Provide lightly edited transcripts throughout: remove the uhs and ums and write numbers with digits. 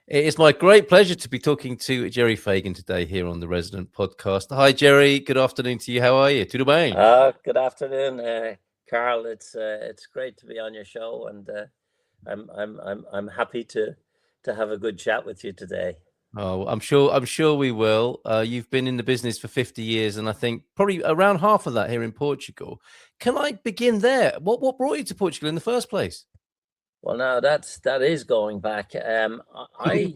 It is my great pleasure to be talking to Gerry Fagan today here on the Resident Podcast. Hi, Gerry. Good afternoon to you. How are you? Tudo bem? Good afternoon, Carl. It's great to be on your show, and I'm happy to have a good chat with you today. Oh, I'm sure we will. You've been in the business for 50 years, and I think probably around half of that here in Portugal. Can I begin there? What brought you to Portugal in the first place? Well, now that is going back. I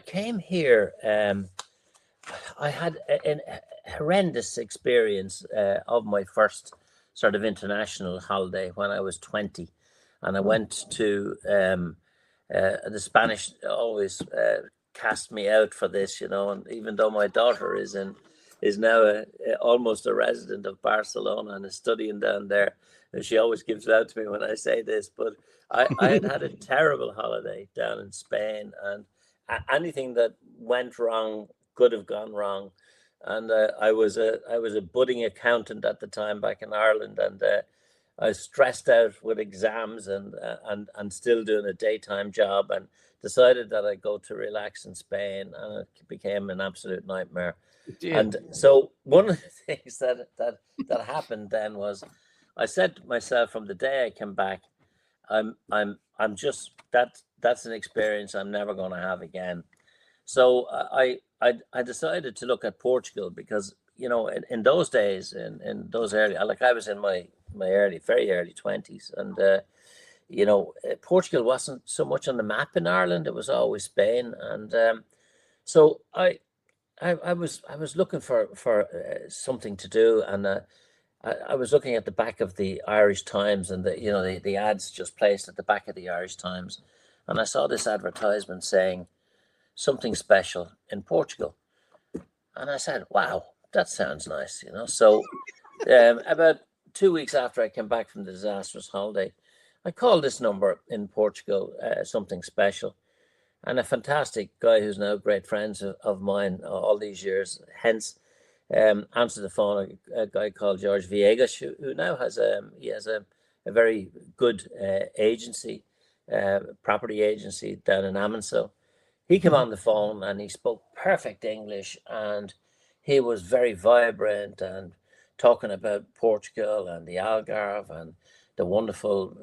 came here. I had a horrendous experience of my first sort of international holiday when I was 20, and I went to the Spanish always cast me out for this, and even though my daughter is now almost a resident of Barcelona and is studying down there, and she always gives it out to me when I say this, but I had a terrible holiday down in Spain, and anything that went wrong could have gone wrong. And I was a budding accountant at the time back in Ireland, and I was stressed out with exams and still doing a daytime job, and decided that I'd go to relax in Spain, and it became an absolute nightmare. Yeah. And so one of the things that happened then was, I said to myself from the day I came back, I'm just that's an experience I'm never going to have again. So I decided to look at Portugal because, in those days, in those early, like I was in my very early 20s, and Portugal wasn't so much on the map in Ireland. It was always Spain, and so I was looking for something to do, and I was looking at the back of the Irish Times, and the ads just placed at the back of the Irish Times, and I saw this advertisement saying something special in Portugal, and I said, "Wow, that sounds nice," So about 2 weeks after I came back from the disastrous holiday, I called this number in Portugal, something special, and a fantastic guy who's now great friends of mine all these years, hence answered the phone, a guy called Jorge Viegas, who now has a very good agency, property agency down in Amundsen. He came on the phone and he spoke perfect English, and he was very vibrant and talking about Portugal and the Algarve and the wonderful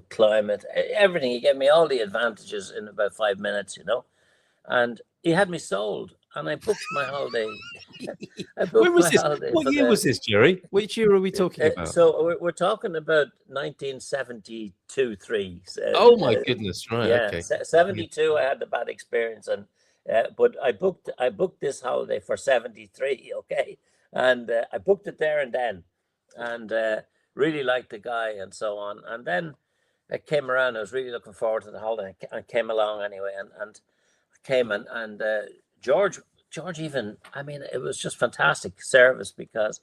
climate, everything. He gave me all the advantages in about 5 minutes, and he had me sold. And I booked my holiday. When was this? What year was this, Gerry? Which year are we talking about? So we're talking about 1972-3. Oh my goodness! Right. Yeah, Okay. 72. I had the bad experience, and but I booked this holiday for 73. Okay, and I booked it there and then, and really liked the guy and so on. And then I came around. I was really looking forward to the holiday. I came along anyway, and I came and George even, I mean, it was just fantastic service because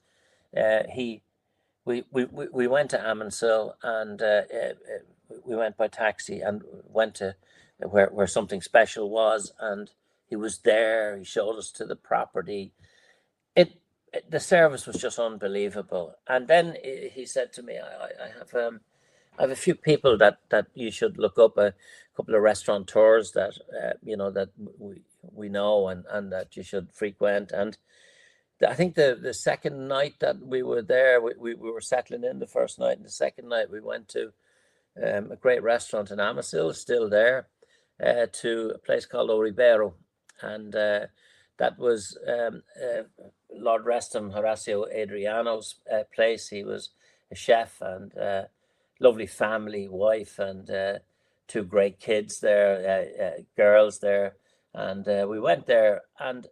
we went to Amundsen, and we went by taxi and went to where something special was, and he was there. He showed us to the property. The service was just unbelievable. And then he said to me, I have a few people that you should look up, a couple of restaurateurs that that we know and that you should frequent. And I think the second night that we were there, we were settling in the first night, and the second night we went to a great restaurant in Amasil, still there, to a place called O Ribeiro, and that was Lord Reston Horacio Adriano's place. He was a chef, and lovely family, wife, and two great kids there, girls there. And we went there, and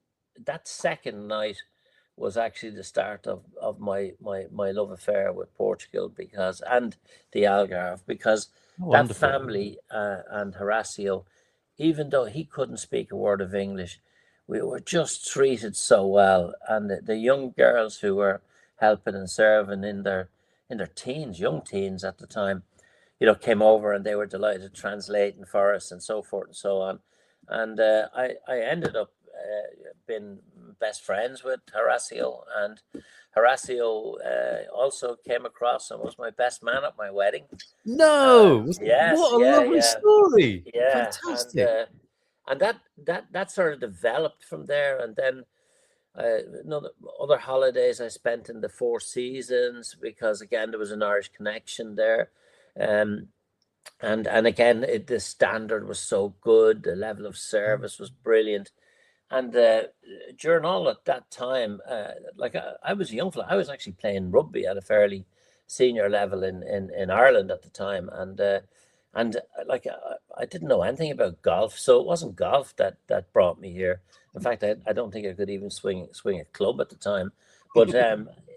that second night was actually the start of my love affair with Portugal, and the Algarve, because that family and Horacio, even though he couldn't speak a word of English, we were just treated so well. And the young girls who were helping and serving in their teens, young teens at the time, came over, and they were delighted translating for us and so forth and so on. And I ended up being best friends with Horacio, and Horacio also came across and was my best man at my wedding. No, Yes, what a lovely story! Yeah, Fantastic. and that sort of developed from there. And then other holidays I spent in the Four Seasons, because again there was an Irish connection there. And again, the standard was so good, the level of service was brilliant. And during all at that time, like I was a young fella, I was actually playing rugby at a fairly senior level in Ireland at the time. And like I didn't know anything about golf, so it wasn't golf that brought me here. In fact, I don't think I could even swing a club at the time. But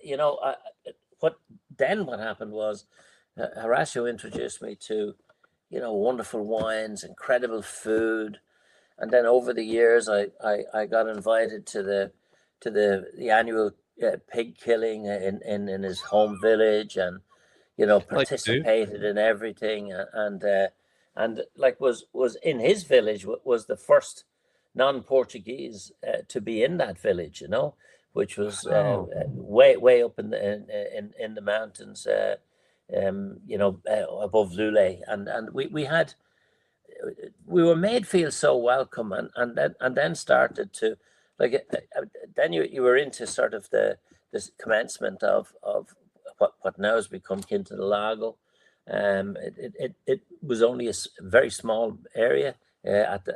you know, what happened was Horacio introduced me to, you know, wonderful wines, incredible food. And then over the years, I got invited to the annual pig killing in his home village, and you know, participated in everything. And like was in his village, was the first non-Portuguese to be in that village, you know, which was way up in the mountains, you know, above Lule. And we were made feel so welcome, and then started to, like, then you were into sort of this commencement of what now has become Quinta do Lago. It was only a very small area at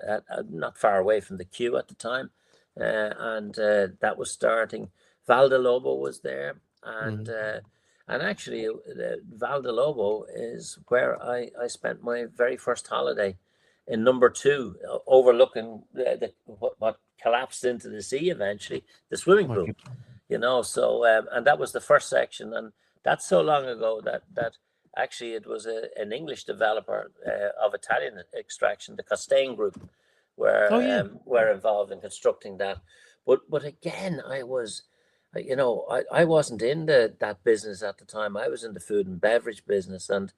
not far away from the queue at the time, and that was starting. Val de Lobo was there, and actually Val de Lobo is where I spent my very first holiday, in number 2, overlooking what collapsed into the sea eventually, the swimming pool. You know, so and that was the first section, and that's so long ago that actually it was an English developer of Italian extraction, the Costain Group, were involved in constructing that. But again, I was, you know, I wasn't in that business at the time. I was in the food and beverage business, and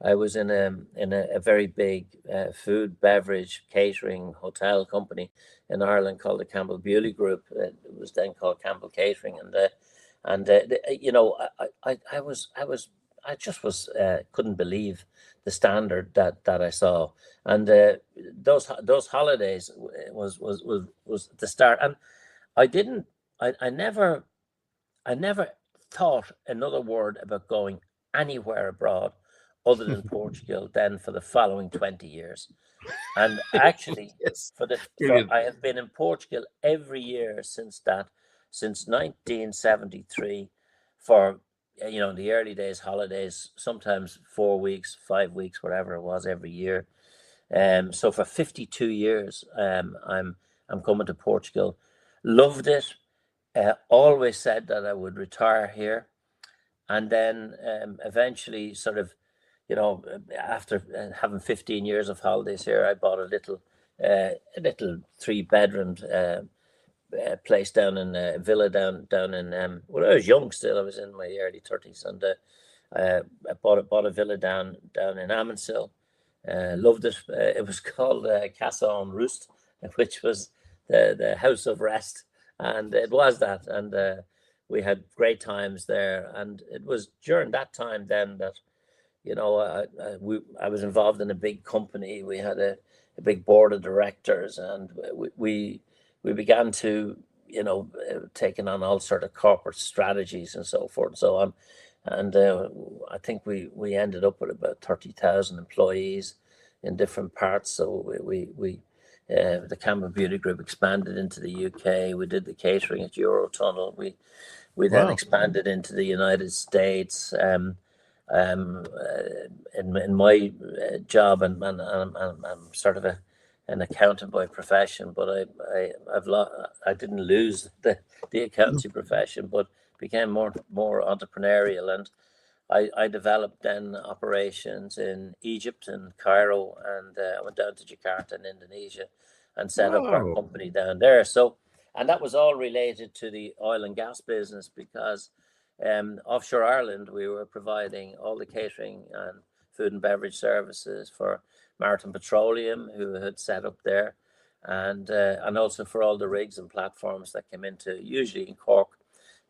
I was in a very big food, beverage, catering, hotel company in Ireland called the Campbell Bewley Group. It was then called Campbell Catering, and you know, I just couldn't believe the standard that I saw, and those holidays was the start. And I never thought another word about going anywhere abroad other than Portugal then for the following 20 years. And actually, Yes. I have been in Portugal every year since 1973, for, you know, in the early days, holidays, sometimes 4 weeks, 5 weeks, whatever it was, every year. So for 52 years, I'm coming to Portugal. Loved it. Always said that I would retire here, and then eventually, sort of, you know, after having 15 years of holidays here, I bought a little 3-bedroom place down in villa down in when I was young still. I was in my early 30s, and I bought a villa down in Amansil. Loved it. It was called Casa en Roost, which was the house of rest, and it was that. And we had great times there, and it was during that time then that, you know, I was involved in a big company. We had a big board of directors, and we began to, you know, taking on all sort of corporate strategies and so forth and so on. And I think we ended up with about 30,000 employees in different parts. So the Campbell Beauty Group expanded into the UK. We did the catering at Eurotunnel. We then expanded into the United States. In my job, and I'm sort of an accountant by profession, but I didn't lose the accountancy profession, but became more entrepreneurial, and I developed then operations in Egypt and Cairo, and I went down to Jakarta in Indonesia and set up our company down there. So, and that was all related to the oil and gas business, because offshore Ireland, we were providing all the catering and food and beverage services for Maritime Petroleum, who had set up there, and also for all the rigs and platforms that came into, usually in Cork,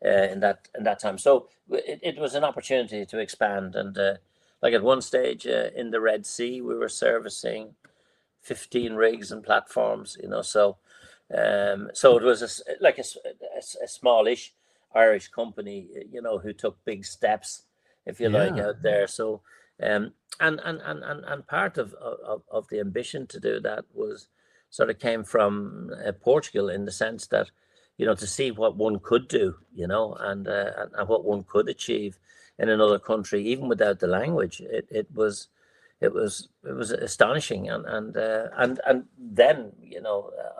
in that time. So it was an opportunity to expand, and like at one stage in the Red Sea, we were servicing 15 rigs and platforms, so it was like a smallish Irish company, who took big steps, if you like, out there. So and part of the ambition to do that was sort of came from Portugal, in the sense that, to see what one could do, and what one could achieve in another country, even without the language. It was astonishing, and then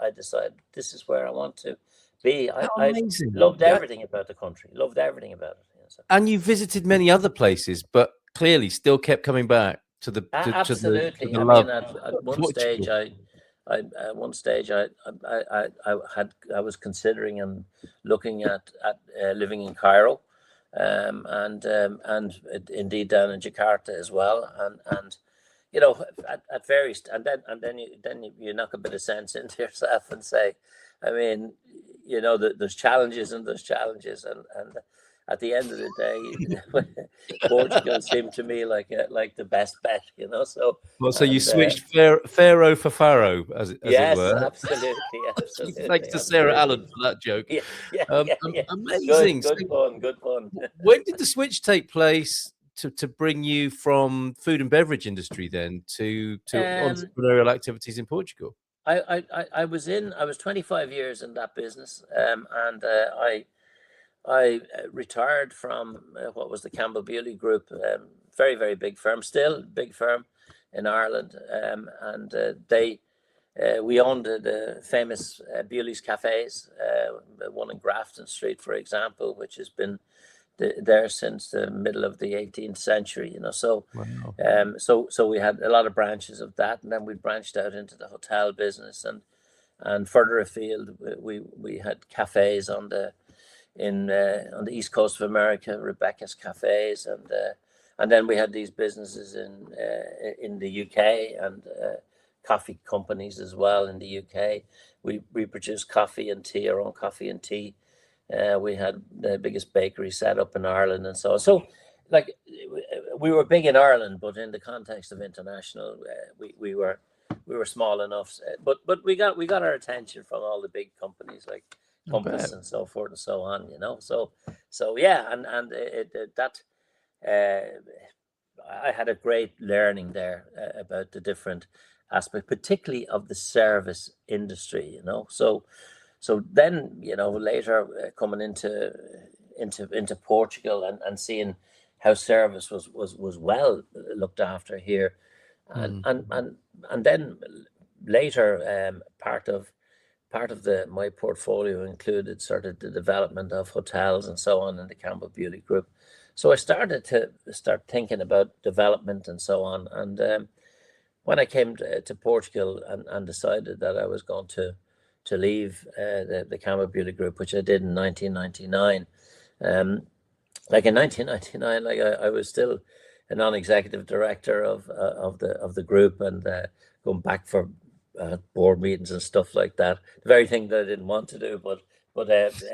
I decided this is where I want to be. How I amazing. loved everything about the country, loved everything about it. So. And you visited many other places, but clearly still kept coming back to the Absolutely. to the love. I mean, at one stage, I was considering and looking at living in Cairo, and indeed down in Jakarta as well, and at various, and then you knock a bit of sense into yourself and say, I mean, there's challenges and there's challenges, and at the end of the day, Portugal seemed to me like the best bet, So you switched Pharaoh for Pharaoh, as it were. Absolutely. Thanks to Sarah Allen for that joke. Yeah. Amazing. Good fun. When did the switch take place to bring you from food and beverage industry then to entrepreneurial activities in Portugal? I was 25 years in that business, and I retired from what was the Campbell Bewley Group, very, very big firm, still big firm in Ireland, and we owned the famous Bewley's Cafes, one in Grafton Street, for example, which has been there since the middle of the 18th century. So wow. So we had a lot of branches of that, and then we branched out into the hotel business, and further afield we had cafes on the east coast of America, Rebecca's Cafes, and then we had these businesses in the UK, and coffee companies as well in the UK. We produced coffee and tea, our own coffee and tea. We had the biggest bakery set up in Ireland, and so on. So, like, we were big in Ireland, but in the context of international, we were small enough. But we got our attention from all the big companies like Compass and so forth and so on. So yeah, and I had a great learning there about the different aspects, particularly of the service industry. So then, later coming into Portugal and seeing how service was well looked after here, and then later part of my portfolio included sort of the development of hotels and so on in the Campbell Bewley Group. So I started to thinking about development and so on, and when I came to Portugal and decided that I was going to leave the Campbell Bewley Group, which I did in 1999. Like in 1999, like I was still a non-executive director of the group, and going back for board meetings and stuff like that. The very thing that I didn't want to do, but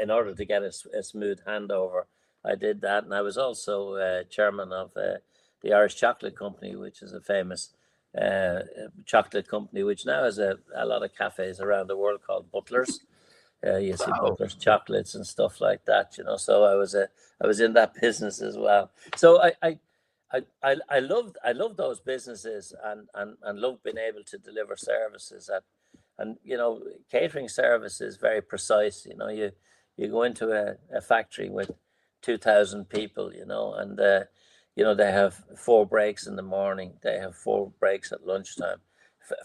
in order to get a smooth handover, I did that. And I was also chairman of the Irish Chocolate Company, which is a famous chocolate company, which now has a lot of cafes around the world called Butlers. You see Butlers chocolates and stuff like that, So I was in that business as well. So I loved those businesses, and loved being able to deliver services and catering service is very precise. You go into a factory with 2,000 people, and they have 4 breaks in the morning. They have 4 breaks at lunchtime.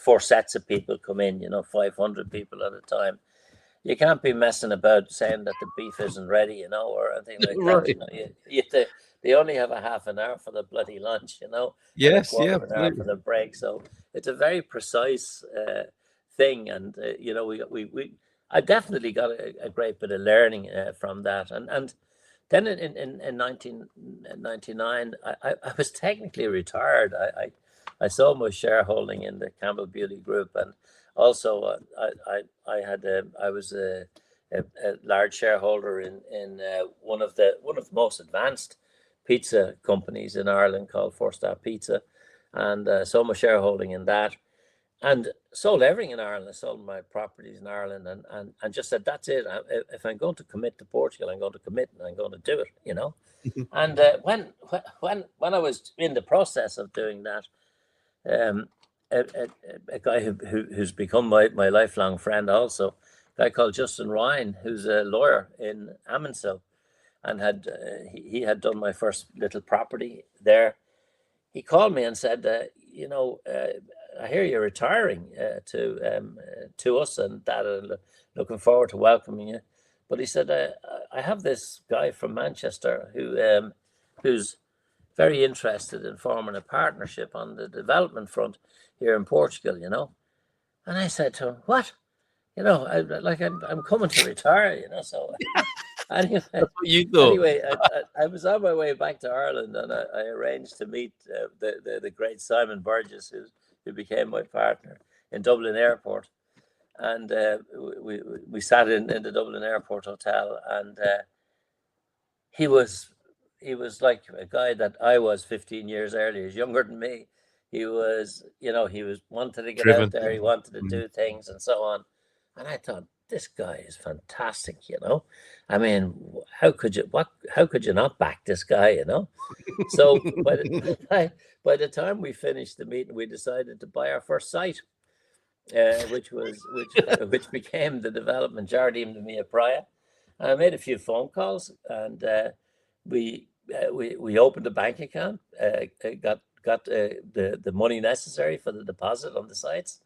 4 sets of people come in, 500 people at a time. You can't be messing about saying that the beef isn't ready, or anything like that. They only have a half an hour for the bloody lunch, Yes, and a quarter of an hour for the break. So it's a very precise thing, and I definitely got a great bit of learning from that, and then in 1999, I was technically retired. I sold my shareholding in the Campbell Bewley Group, and also I was a large shareholder in one of the most advanced pizza companies in Ireland called 4 Star Pizza, and sold my shareholding in that. and sold everything in Ireland. I sold my properties in Ireland, and just said, that's it. If I'm going to commit to Portugal, I'm going to commit, and I'm going to do it. And when I was in the process of doing that, a guy who's become my lifelong friend also, a guy called Justin Ryan, who's a lawyer in Amundsen, and he had done my first little property there. He called me and said, I hear you're retiring to us, and that looking forward to welcoming you. But he said, I have this guy from Manchester who's very interested in forming a partnership on the development front here in Portugal, And I said to him, what? I'm coming to retire, so anyway, That's what you thought. I was on my way back to Ireland, and I arranged to meet the great Simon Burgess, who became my partner in Dublin Airport. And we sat in the Dublin Airport Hotel, and he was like a guy that I was 15 years earlier. He's younger than me. He was wanted to get Driven. out there. He wanted to do things and so on. And I thought, this guy is fantastic. I mean, how could you not back this guy? So by the time we finished the meeting, we decided to buy our first site, which became the development Jardín de Mia Praia. I made a few phone calls, and we opened a bank account, got the money necessary for the deposit on the sites,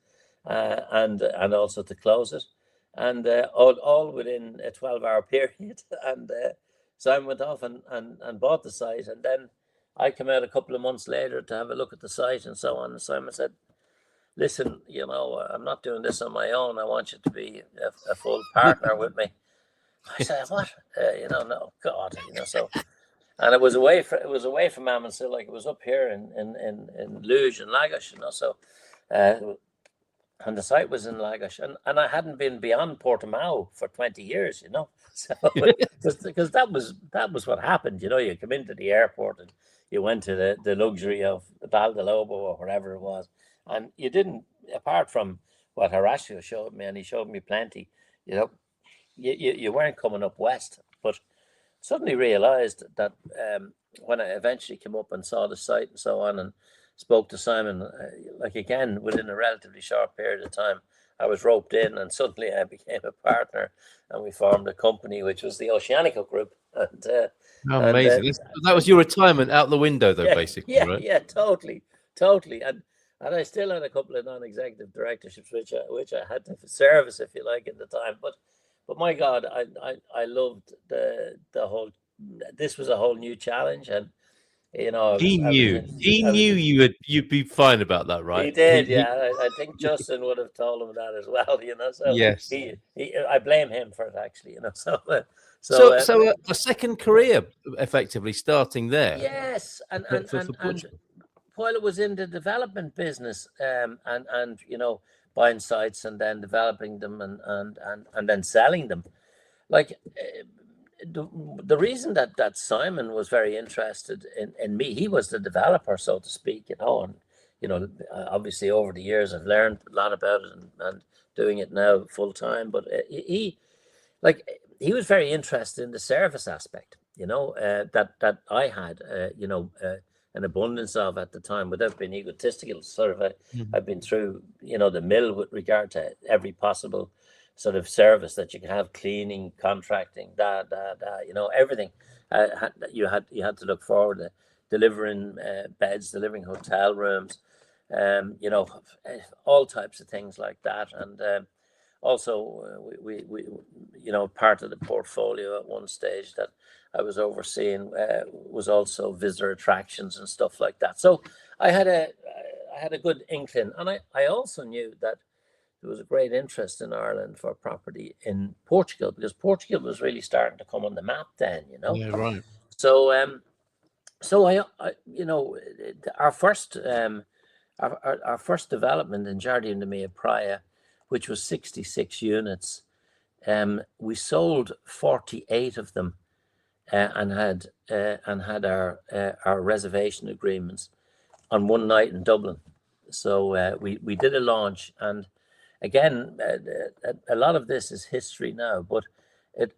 and also to close it, and all within a 12-hour period. And Simon went off and bought the site, and then I came out a couple of months later to have a look at the site and so on. And Simon said, listen, I'm not doing this on my own. I want you to be a full partner with me. I said, what? No, God, so. And it was away from Amundsen, like it was up here in Luge and Lagos, So, and the site was in Lagos, and I hadn't been beyond Portimao for 20 years, So, because that was what happened, You come into the airport and you went to the luxury of Val de Lobo or whatever it was, and you didn't, apart from what Horacio showed me, and he showed me plenty, you weren't coming up west. But suddenly realized that when I eventually came up and saw the site and so on, and spoke to Simon, again, within a relatively short period of time, I was roped in, and suddenly I became a partner, and we formed a company, which was the Oceanico Group. And amazing. That was your retirement out the window, though, basically, right? Yeah, totally. And I still had a couple of non-executive directorships, which I had to service, if you like, at the time. But my God, I loved the whole. This was a whole new challenge, and he knew you'd be fine about that, right? He did, yeah. I think Justin would have told him that as well, So yes, I blame him for it, actually, So a second career, effectively starting there. Yes, and while it was in the development business, and buying sites and then developing them and then selling them, like the reason that Simon was very interested in me, he was the developer, so to speak, and obviously over the years I've learned a lot about it and doing it now full time. But he was very interested in the service aspect, that I had, an abundance of at the time, without being egotistical. Sort of, I've been through, the mill with regard to every possible sort of service that you can have: cleaning, contracting, everything. You had to look forward to delivering beds, delivering hotel rooms, all types of things like that. And also, we part of the portfolio at one stage that I was overseeing was also visitor attractions and stuff like that. So I had a good inkling, and I also knew that there was a great interest in Ireland for property in Portugal, because Portugal was really starting to come on the map then, Yeah, right. So our first development in Jardín de Mia Praia, which was 66 units, we sold 48 of them, and had our reservation agreements on one night in Dublin. so we did a launch, and again, a lot of this is history now, but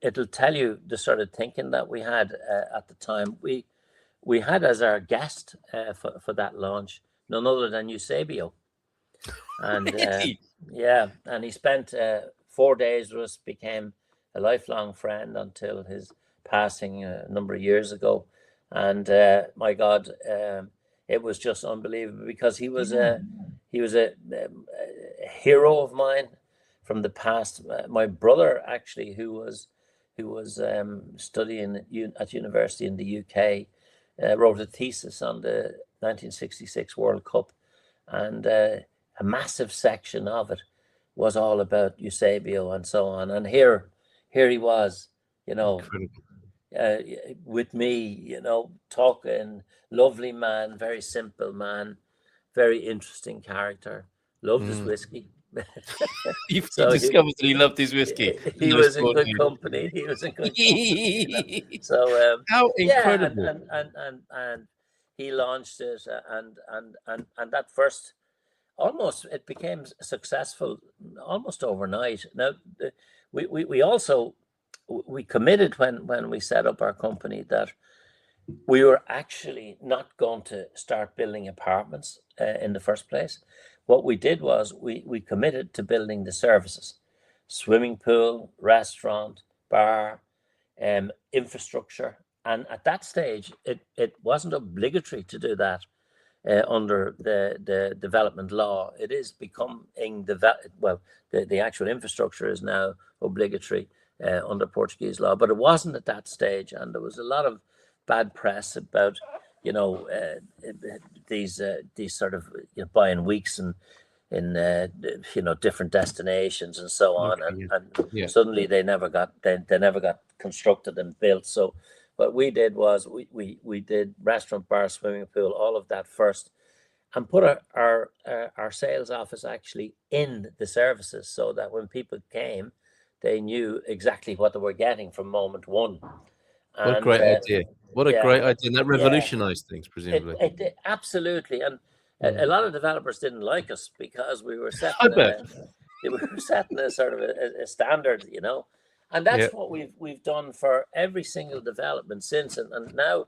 it'll tell you the sort of thinking that we had at the time. We had as our guest for that launch none other than Eusebio, and yeah, and he spent 4 days with us, became a lifelong friend until his passing a number of years ago, and my God, it was just unbelievable because he was a hero of mine from the past. My brother, actually, who was studying at university in the UK, wrote a thesis on the 1966 World Cup, and a massive section of it was all about Eusebio and so on. And here he was, with me, talking, lovely man, very simple man, very interesting character, loved his whiskey. You discovered that he loved his whiskey. He was in good company. He was in good company. So how incredible! And he launched it, and that first, almost it became successful almost overnight. Now we also committed when we set up our company that we were actually not going to start building apartments in the first place. What we did was we committed to building the services: swimming pool, restaurant, bar, infrastructure. And at that stage, it wasn't obligatory to do that under the development law. It is becoming the actual infrastructure is now obligatory under Portuguese law, but it wasn't at that stage, and there was a lot of bad press about these sort of buying weeks in different destinations and so on, and suddenly they never got constructed and built. So what we did was we did restaurant, bar, swimming pool, all of that first, and put our sales office actually in the services, so that when people came, they knew exactly what they were getting from moment one. What a great idea. What a great idea. And that revolutionized things, presumably. It absolutely. And a lot of developers didn't like us because we were setting a sort of a standard, and that's what we've done for every single development since. And now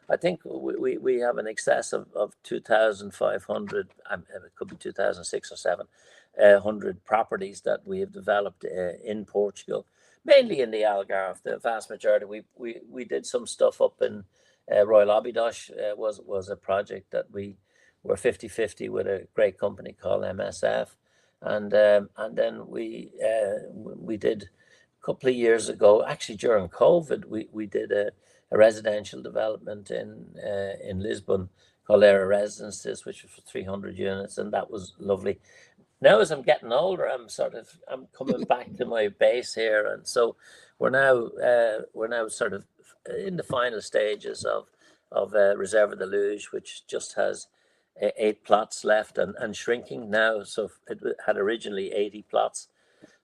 I think we have an excess of 2,500, it could be 2,006 or 700 properties that we have developed in Portugal, mainly in the Algarve. The vast majority. We did some stuff up in Royal Abidos. Was a project that we were 50-50 with a great company called MSF, and then we did a couple of years ago, actually during COVID, we did a residential development in Lisbon called Era Residences, which was for 300 units, and that was lovely. Now, as I'm getting older, I'm coming back to my base here, and so we're now sort of in the final stages of Reserva de Luge, which just has 8 plots left and shrinking now. So it had originally 80 plots.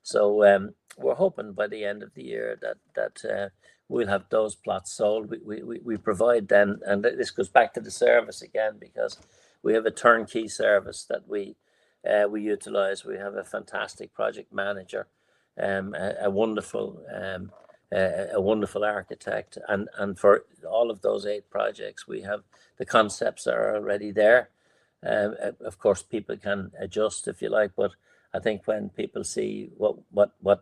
So we're hoping by the end of the year that we'll have those plots sold. We provide then, and this goes back to the service again, because we have a turnkey service that we utilize. We have a fantastic project manager, a wonderful architect, and for all of those 8 projects, we have the concepts are already there. Of course, people can adjust if you like, but I think when people see what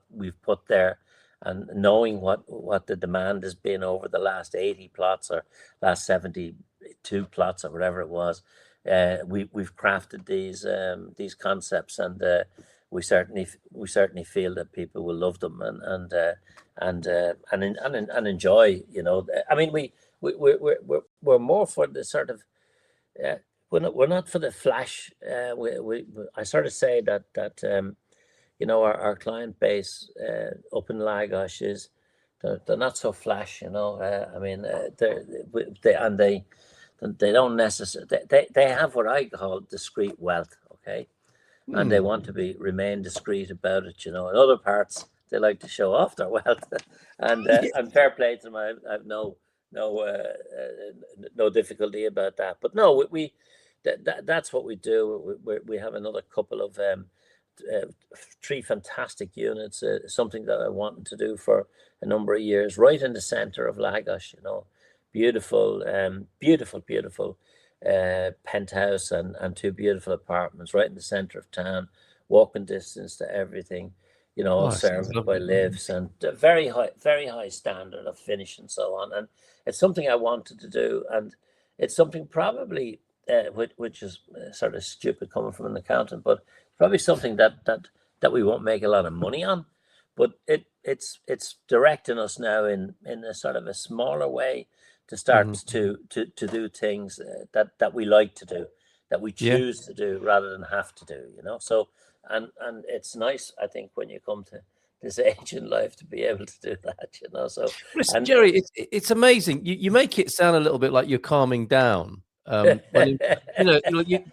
we've put there, and knowing what the demand has been over the last 80 plots or last 72 plots or whatever it was, we've crafted these concepts, and we certainly feel that people will love them and enjoy. I mean, we're more for the sort of we're not for the flash. I sort of say that our client base up in Lagos is they're not so flash. I mean, they don't necessarily. They have what I call discreet wealth, okay, and they want to remain discreet about it. In other parts they like to show off their wealth, and fair play to them. I have no difficulty about that. But no, that's what we do. We have another couple of 3 fantastic units, something that I wanted to do for a number of years, right in the center of Lagos, beautiful, beautiful penthouse and 2 beautiful apartments right in the center of town, walking distance to everything, all Oh, it sounds serviced by lovely. lifts, and very high standard of finish and so on. And it's something I wanted to do, and it's something probably which is sort of stupid coming from an accountant, but probably something that we won't make a lot of money on, but it's directing us now in a sort of a smaller way to start to do things that we like to do, that we Yeah. choose to do rather than have to do. So and it's nice, I think, when you come to this age in life to be able to do that. So Listen, and Gerry, it's amazing. You make it sound a little bit like you're calming down. When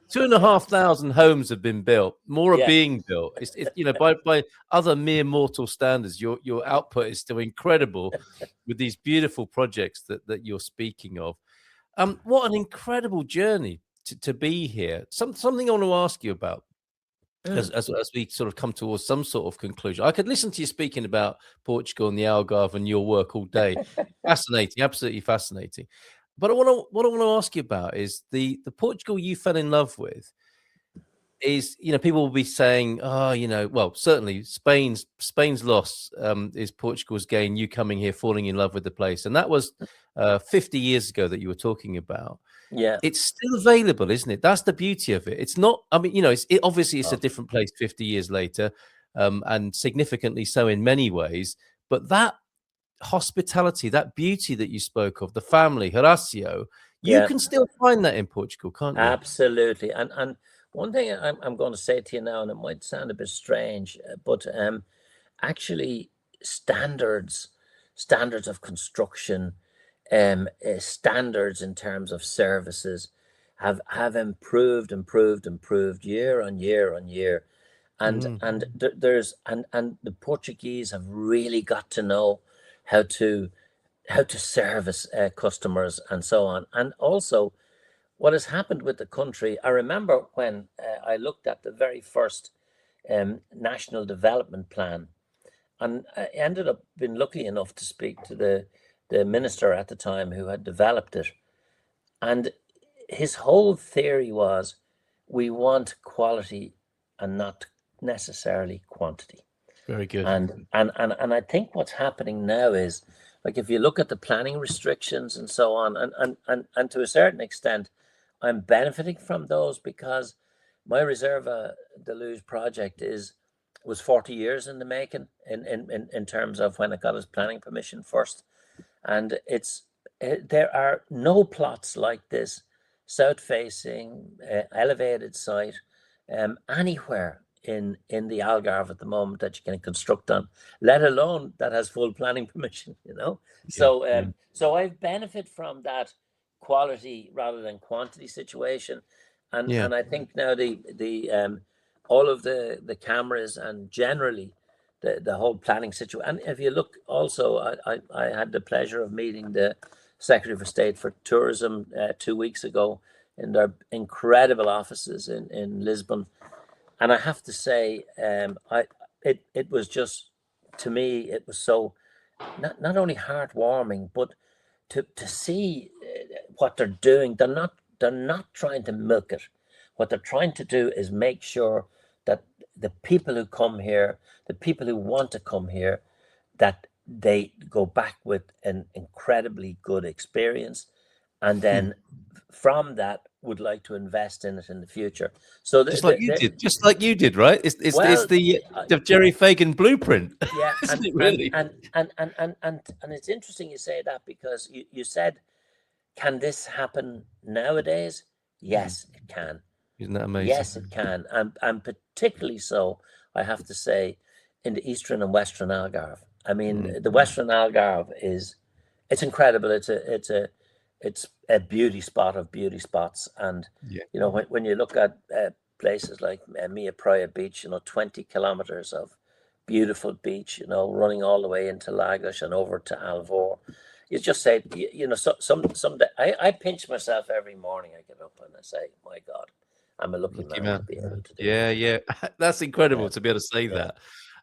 2,500 homes have been built, more are yeah, being built. It's by other mere mortal standards, your output is still incredible with these beautiful projects that you're speaking of. What an incredible journey to be here. Something I want to ask you about. As we sort of come towards some sort of conclusion, I could listen to you speaking about Portugal and the Algarve and your work all day. Fascinating, absolutely fascinating. But what I want to ask you about is the Portugal you fell in love with. Is people will be saying, oh, well, certainly Spain's loss is Portugal's gain. You coming here, falling in love with the place, and that was 50 years ago that you were talking about. yeah. It's still available, isn't it? That's the beauty of it. It's not, I mean, obviously it's a different place 50 years later, and significantly so in many ways. But that hospitality, that beauty that you spoke of, the family, Horacio, you Yeah. can still find that in Portugal, can't you? Absolutely. And one thing I'm going to say to you now, and it might sound a bit strange, but actually standards of construction, standards in terms of services have improved year on year on year. And and the Portuguese have really got to know how to service customers and so on. And also, what has happened with the country, I remember when I looked at the very first national development plan, and I ended up being lucky enough to speak to the minister at the time who had developed it. And his whole theory was, we want quality and not necessarily quantity. Very good. And I think what's happening now is, like, if you look at the planning restrictions and so on, and to a certain extent, I'm benefiting from those, because my Reserva Deluge project was 40 years in the making in terms of when it got its planning permission first. And there are no plots like this, south facing, elevated site, anywhere in the Algarve at the moment that you can construct on, let alone that has full planning permission. So I benefit from that quality rather than quantity situation. And I think now the all of the cameras, and generally the whole planning situation. And if you look also, I had the pleasure of meeting the Secretary for State for Tourism 2 weeks ago in their incredible offices in Lisbon. And I have to say, it was just, to me, it was so not only heartwarming, but to see what they're doing. They're not trying to milk it. What they're trying to do is make sure that the people who come here, the people who want to come here, that they go back with an incredibly good experience, and then from that would like to invest in it in the future. So just like you did, right? It's the Gerry Fagan blueprint. Yeah, isn't it really? And it's interesting you say that, because you said, can this happen nowadays? Yes, it can. Isn't that amazing? Yes, it can, and particularly so, I have to say, in the eastern and western Algarve. I mean, the western Algarve it's incredible. It's a beauty spot of beauty spots, and when you look at places like Mia Praia Beach, 20 kilometers of beautiful beach, running all the way into Lagos and over to Alvor. you just say, someday I pinch myself every morning. I get up and I say, my God, I'm a lucky man to be able to do Yeah, this. yeah. That's incredible to be able to say that.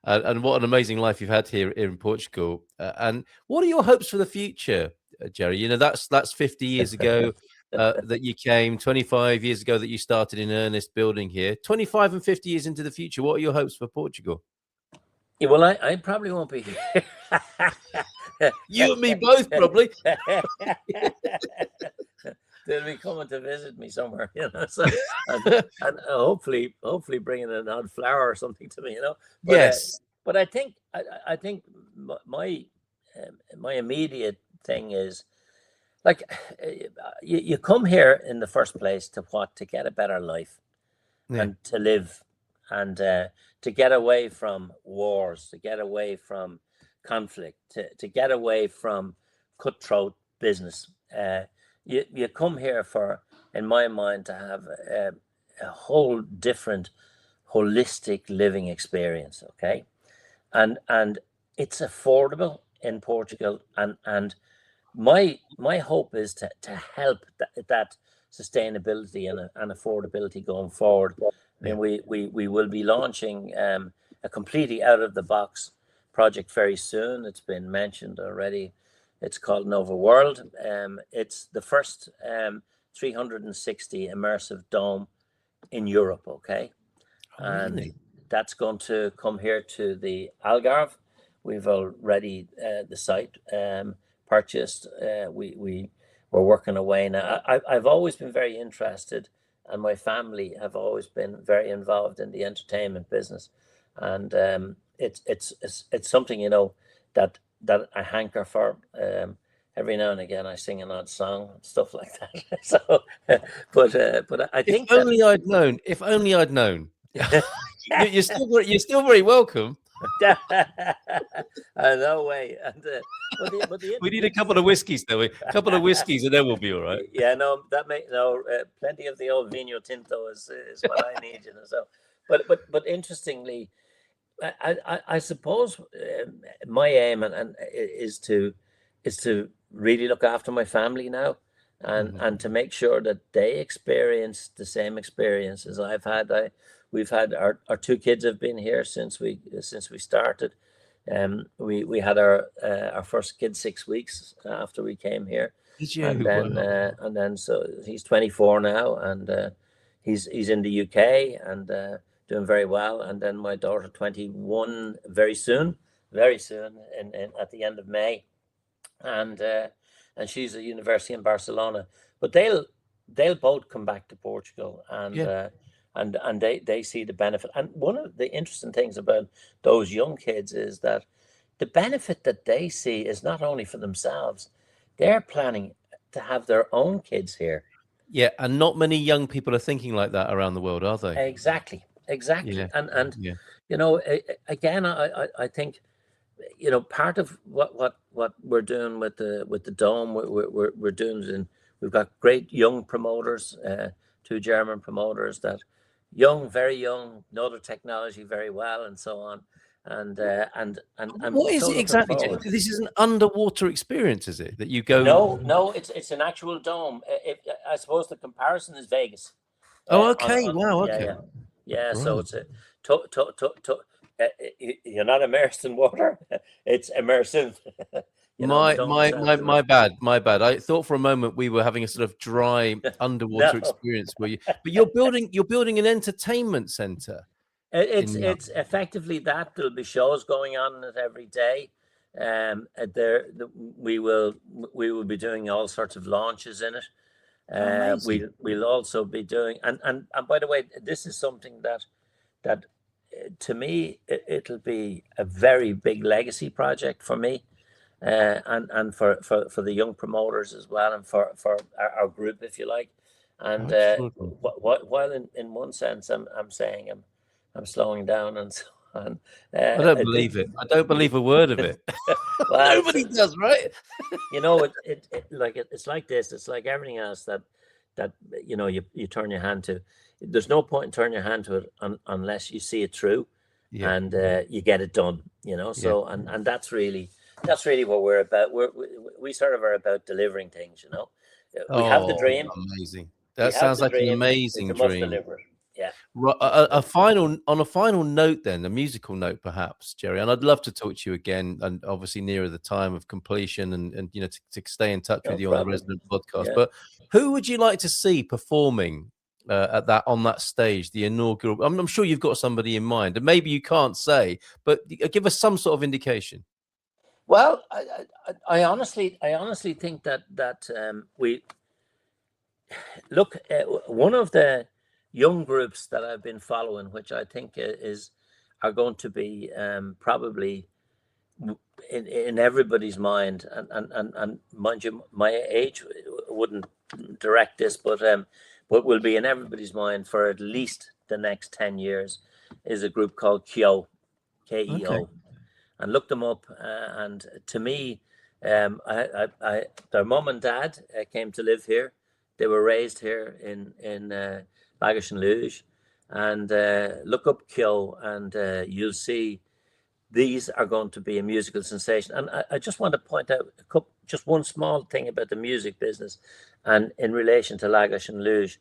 And what an amazing life you've had here in Portugal. And what are your hopes for the future, Gerry? You know, that's 50 years ago that you came, 25 years ago that you started in earnest building here. 25 and 50 years into the future, what are your hopes for Portugal? Yeah, well, I probably won't be here. You and me both, probably. They'll be coming to visit me somewhere, So, and hopefully bringing an odd flower or something to me, Yes. But I think my immediate thing is, like, you come here in the first place to get a better life, and to live, and to get away from wars, to get away from conflict, to get away from cutthroat business. You come here for, in my mind, to have a whole different holistic living experience, okay? And it's affordable in Portugal, and my hope is to help that sustainability and affordability going forward. I mean, we will be launching a completely out of the box project very soon. It's been mentioned already. It's called Nova World. It's the first 360 immersive dome in Europe, okay? And that's going to come here to the Algarve. We've already the site purchased. We're working away now. I've always been very interested, and my family have always been very involved in the entertainment business, and it's something that I hanker for. Every now and again, I sing an odd song, stuff like that. So, but I think if only I'd known. If only I'd known. You're still very welcome. No way. And we need a couple of whiskeys, though. A couple of whiskeys, and then we'll be all right. Yeah, no, plenty of the old Vino Tinto is what I need, So, but interestingly, I suppose my aim and is to really look after my family now, and to make sure that they experience the same experience as I've had. We've had our two kids have been here since we started. We had our first kid 6 weeks after we came here. Did you? And then so he's 24 now, and he's in the UK and doing very well. And then my daughter 21 very soon, in at the end of May, and she's at university in Barcelona. But they'll both come back to Portugal, and they see the benefit. And one of the interesting things about those young kids is that the benefit that they see is not only for themselves, they're planning to have their own kids here. Yeah, and not many young people are thinking like that around the world, are they? Exactly. Yeah. And again, I think, part of what we're doing with the dome, we're doing, we've got great young promoters, two German promoters that very young, know the technology very well, and so on. And what is it exactly? This is an underwater experience, is it? That you go? No, it's an actual dome. I suppose the comparison is Vegas. Oh, okay. Wow. Okay. Yeah. Right. So it's you're not immersed in water. It's immersive. My bad. I thought for a moment we were having a sort of dry underwater experience. But you're building an entertainment center. It's effectively that. There'll be shows going on in it every day. We will be doing all sorts of launches in it. We'll also be doing, and by the way, this is something that to me it'll be a very big legacy project for me, and for the young promoters as well, and for our group, if you like. And while in one sense I'm saying I'm slowing down and so on. I don't believe it. I don't believe a word of it. Well, nobody does, right? It's like this. It's like everything else that you turn your hand to. There's no point in turning your hand to it unless you see it through, and you get it done. So and that's really that's really what we're about. We sort of are about delivering things, you know. We have the Oh, dream. amazing. We That have sounds the like an dream. amazing It's a must dream. deliver it. Yeah. A final note then, a musical note perhaps, Gerry, and I'd love to talk to you again, and obviously nearer the time of completion, and you know, to stay in touch No with you on the problem. Resident podcast. Yeah. But who would you like to see performing on that stage, the inaugural? I'm sure you've got somebody in mind, and maybe you can't say, but give us some sort of indication. Well, I honestly think that we look. One of the young groups that I've been following, which I think are going to be probably in everybody's mind, and mind you, my age wouldn't direct this, but will be in everybody's mind for at least the next 10 years, is a group called KEO, K-E-O. Okay. And look them up. And to me, their mum and dad came to live here. They were raised here in Lagash and Luge. And look up KEO, and you'll see these are going to be a musical sensation. And I just want to point out just one small thing about the music business, and in relation to Lagash and Luge.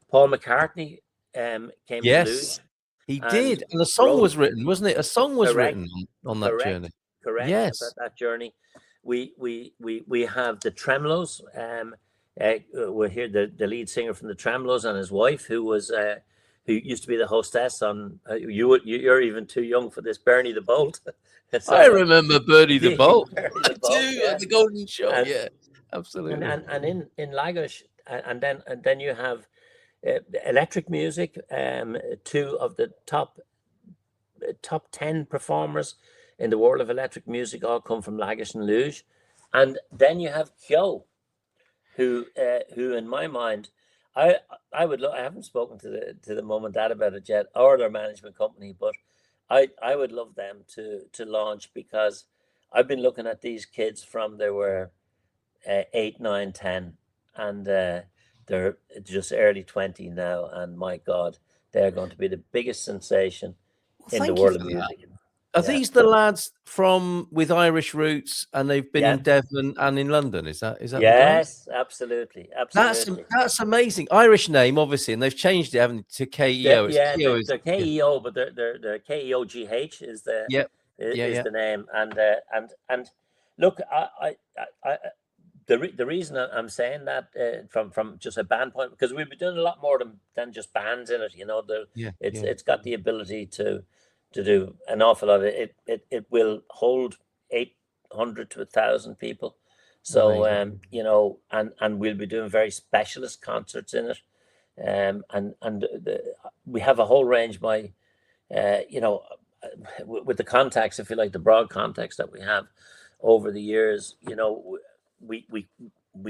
Paul McCartney came to Luge. He did, and a song was written, wasn't it? A song was written on that journey. Correct. Yes, about that journey. We have the Tremolos. We're here the lead singer from the Tremolos and his wife, who used to be the hostess on. You're even too young for this, Bernie the Bolt. So, I remember Bernie the Bolt. Bernie the Bolt, yeah. The Golden Show. Yeah, absolutely. And in Lagash, and then you have electric music. Two of the top 10 performers in the world of electric music all come from Lagash and Luge. And then you have KEO, who in my mind, I haven't spoken to the mum and dad about it yet, or their management company, but I would love them to launch, because I've been looking at these kids from they were 8, 9, 10, and they're just early 20 now, and my God, they're going to be the biggest sensation in the world of music. Are these the lads with Irish roots, and they've been in Devon and in London? Is that yes, absolutely. That's amazing. Irish name, obviously, and they've changed it, haven't they, to KEO? They're KEO, but they're KEOGH is the the name. And look, the reason I'm saying that from just a band point, because we've been doing a lot more than just bands in it. You know, it's got the ability to do an awful lot. It will hold 800 to 1,000 people. So you know, and we'll be doing very specialist concerts in it. And we have a whole range by you know, with the contacts, if you like, the broad contacts that we have over the years. You know, we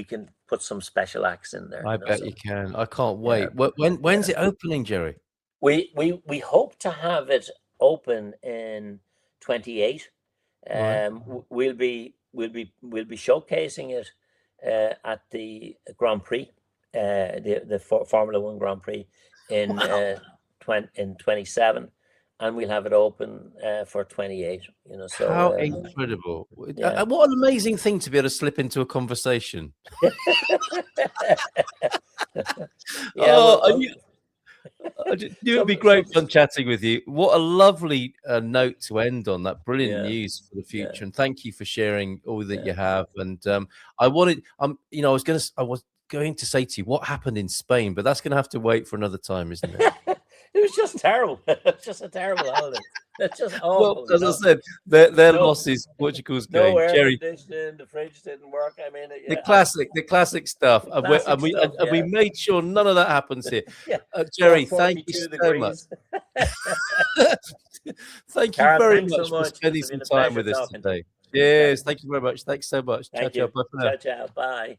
can put some special acts in there. I bet you can. I can't wait. When's it opening, Gerry? We hope to have it open in 28. We'll be showcasing it at the Grand Prix, the Formula One Grand Prix in 27, and we'll have it open for 28. You know, so how incredible! What an amazing thing to be able to slip into a conversation. It would be great fun chatting with you. What a lovely note to end on. That brilliant news for the future, and thank you for sharing all that you have. And I was going to say to you what happened in Spain, but that's going to have to wait for another time, isn't it? It was just terrible. It's just a terrible holiday. It's just awful. Well, as I said, their losses, Portugal's game. Gerry, the fridge didn't work. I mean, the classic stuff. We made sure none of that happens here. Gerry, thank you so much. Thank you very much for spending some time with us today. Yes, thank you very much. Thanks so much. Ciao, ciao. Bye for now. Ciao, ciao. Bye.